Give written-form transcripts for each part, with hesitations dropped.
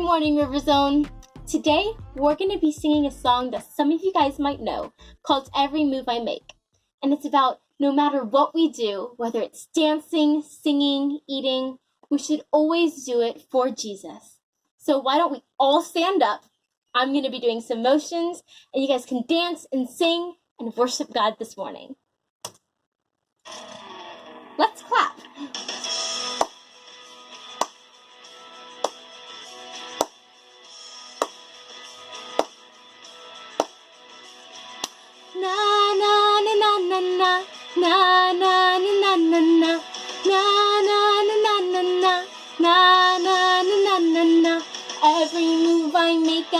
morning, RiverZone. Today, we're going to be singing a song that some of you guys might know called Every Move I Make. And it's about no matter what we do, whether it's dancing, singing, eating, we should always do it for Jesus. So why don't we all stand up? I'm going to be doing some motions, and you guys can dance and sing and worship God this morning. Let's clap. Na na na na na na na na na na na na na na na na na na na. Every move I make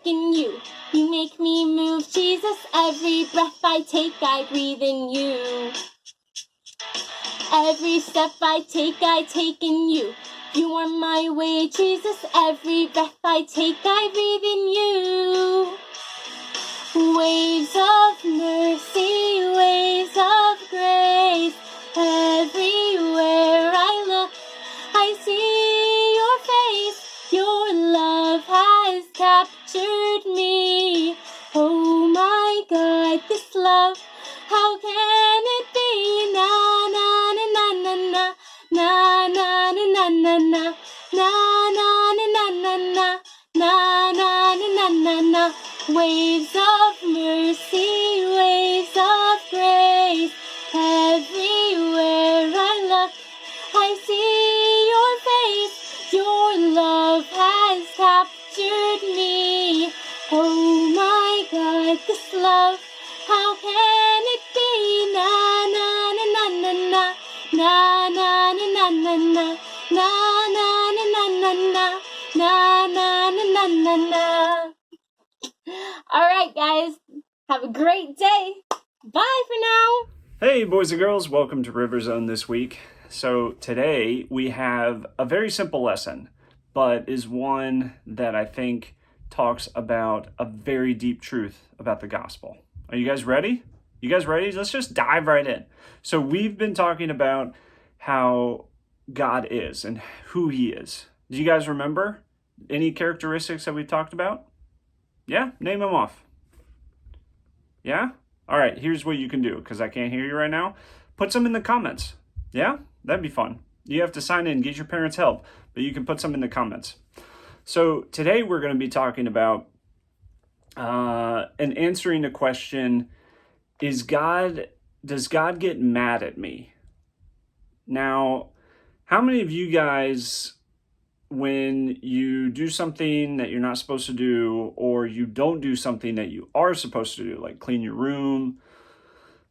in you. You make me move, Jesus. Every breath I breathe in you. Every step I take in you. You are my way, Jesus. Every breath I breathe in you. Waves of mercy, waves of grace, everywhere I look, I see your face. Your love has captured me. Oh my God, this love, how can it be? Na na na na na na na na na na na na na na na na na na na. Waves of mercy, waves of grace, everywhere I look, I see your face. Your love has captured me. Oh my God, this love, how can it be? Na na na na na na na na na na na na na na na na na na. All right, guys, have a great day. Bye for now. Hey, boys and girls, welcome to RiverZone this week. So today we have a very simple lesson, but is one that I think talks about a very deep truth about the gospel. Are you guys ready? Let's just dive right in. So we've been talking about how God is and who he is. Do you guys remember any characteristics that we've talked about? Yeah, name them off. Yeah? All right, here's what you can do, because I can't hear you right now. Put some in the comments. Yeah? That'd be fun. You have to sign in, get your parents' help, but you can put some in the comments. So today we're going to be talking about and answering the question, does God get mad at me? Now, how many of you guys, when you do something that you're not supposed to do, or you don't do something that you are supposed to do, like clean your room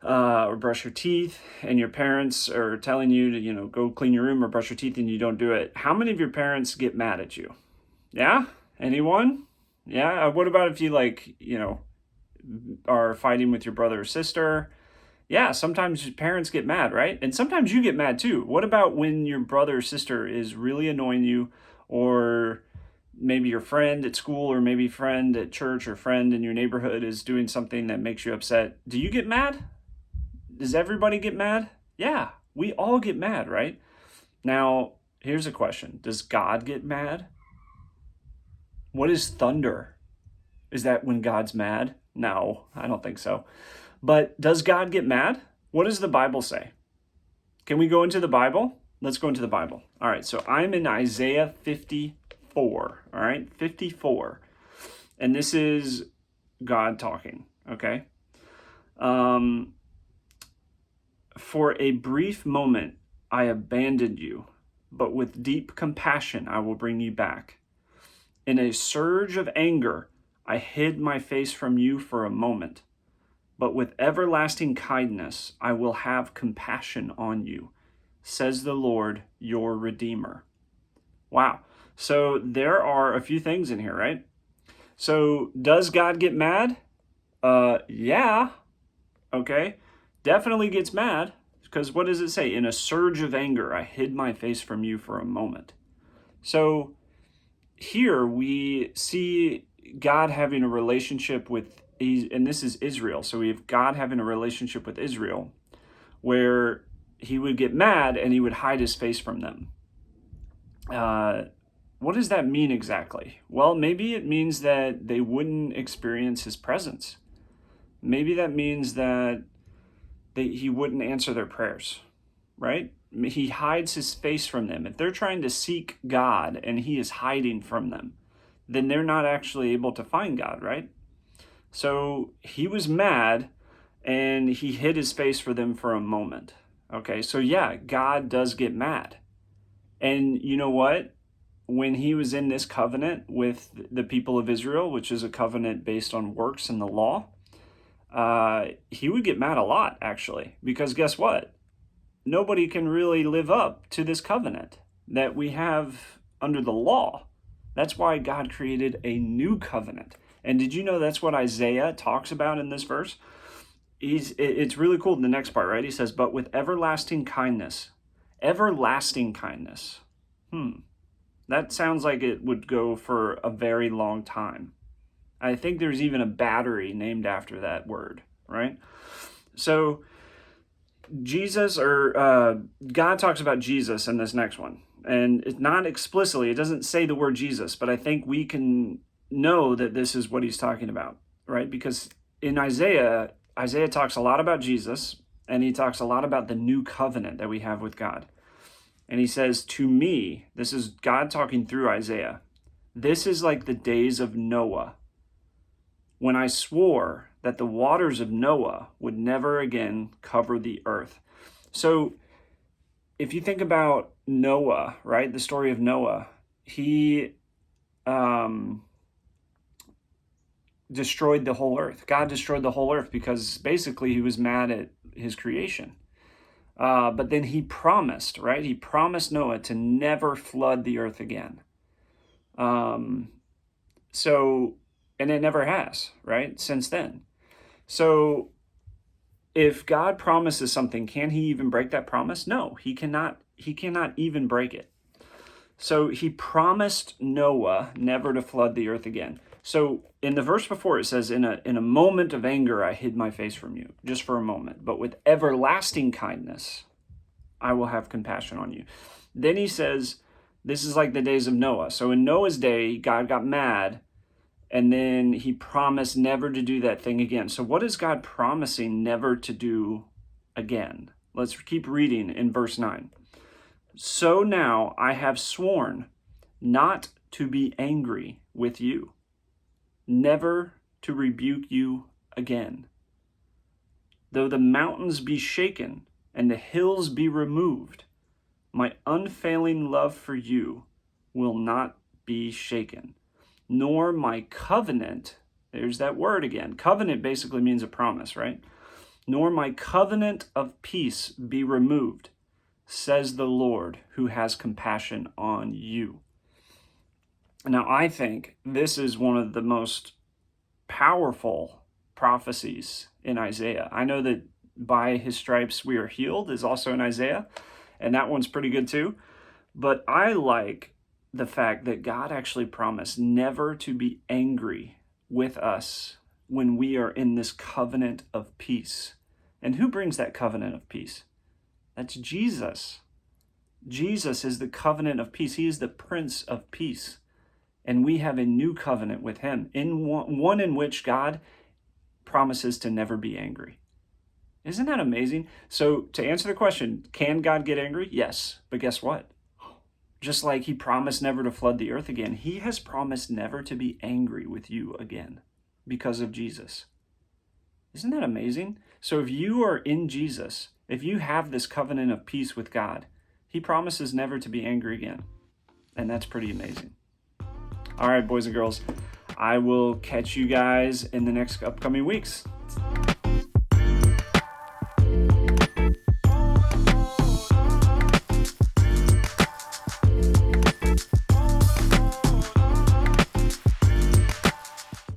or brush your teeth, and your parents are telling you to, go clean your room or brush your teeth, and you don't do it, how many of your parents get mad at you? Yeah? Anyone? Yeah? What about if you are fighting with your brother or sister? Yeah, sometimes parents get mad, right? And sometimes you get mad too. What about when your brother or sister is really annoying you, or maybe your friend at school, or maybe friend at church, or friend in your neighborhood is doing something that makes you upset? Do you get mad? Does everybody get mad? Yeah, we all get mad, right? Now, here's a question. Does God get mad? What is thunder? Is that when God's mad? No, I don't think so. But does God get mad? What does the Bible say? Can we go into the Bible? Let's go into the Bible. All right, so I'm in Isaiah 54, all right? 54. And this is God talking, okay? For a brief moment, I abandoned you, but with deep compassion, I will bring you back. In a surge of anger, I hid my face from you for a moment. But with everlasting kindness, I will have compassion on you, says the Lord, your Redeemer. Wow. So there are a few things in here, right? So does God get mad? Yeah. Okay. Definitely gets mad, because what does it say? In a surge of anger, I hid my face from you for a moment. So here we see God having a relationship with, and this is Israel. So we have God having a relationship with Israel where he would get mad and he would hide his face from them. what does that mean exactly? Well, maybe it means that they wouldn't experience his presence. Maybe that means that he wouldn't answer their prayers, right? He hides his face from them. If they're trying to seek God and he is hiding from them, then they're not actually able to find God, right? So he was mad and he hid his face for them for a moment. Okay, so yeah, God does get mad. And you know what? When he was in this covenant with the people of Israel, which is a covenant based on works and the law, he would get mad a lot, actually, because guess what? Nobody can really live up to this covenant that we have under the law. That's why God created a new covenant. And did you know that's what Isaiah talks about in this verse? It's really cool in the next part, right? He says, but with everlasting kindness. Everlasting kindness. That sounds like it would go for a very long time. I think there's even a battery named after that word, right? So God talks about Jesus in this next one. And it's not explicitly, it doesn't say the word Jesus, but I think we can know that this is what he's talking about, right? Because in Isaiah talks a lot about Jesus, and he talks a lot about the new covenant that we have with God. And he says, to me, this is God talking through Isaiah, this is like the days of Noah, when I swore that the waters of Noah would never again cover the earth. So if you think about Noah, right, the story of Noah, he destroyed the whole earth. God destroyed the whole earth because basically he was mad at his creation. But then he promised, right? He promised Noah to never flood the earth again. And it never has, right? Since then. So if God promises something, can he even break that promise? No, he cannot even break it. So he promised Noah never to flood the earth again. So in the verse before, it says, in a moment of anger, I hid my face from you, just for a moment. But with everlasting kindness, I will have compassion on you. Then he says, this is like the days of Noah. So in Noah's day, God got mad, and then he promised never to do that thing again. So what is God promising never to do again? Let's keep reading in verse 9. So now I have sworn not to be angry with you, never to rebuke you again. Though the mountains be shaken and the hills be removed, my unfailing love for you will not be shaken, nor my covenant, there's that word again. Covenant basically means a promise, right? Nor my covenant of peace be removed, says the Lord, who has compassion on you. Now, I think this is one of the most powerful prophecies in Isaiah. I know that by his stripes we are healed is also in Isaiah, and that one's pretty good too. But I like the fact that God actually promised never to be angry with us when we are in this covenant of peace. And who brings that covenant of peace? That's Jesus. Jesus is the covenant of peace. He is the Prince of Peace. And we have a new covenant with him, in one in which God promises to never be angry. Isn't that amazing? So to answer the question, can God get angry? Yes. But guess what? Just like he promised never to flood the earth again, he has promised never to be angry with you again because of Jesus. Isn't that amazing? So if you are in Jesus, if you have this covenant of peace with God, he promises never to be angry again. And that's pretty amazing. All right, boys and girls, I will catch you guys in the next upcoming weeks.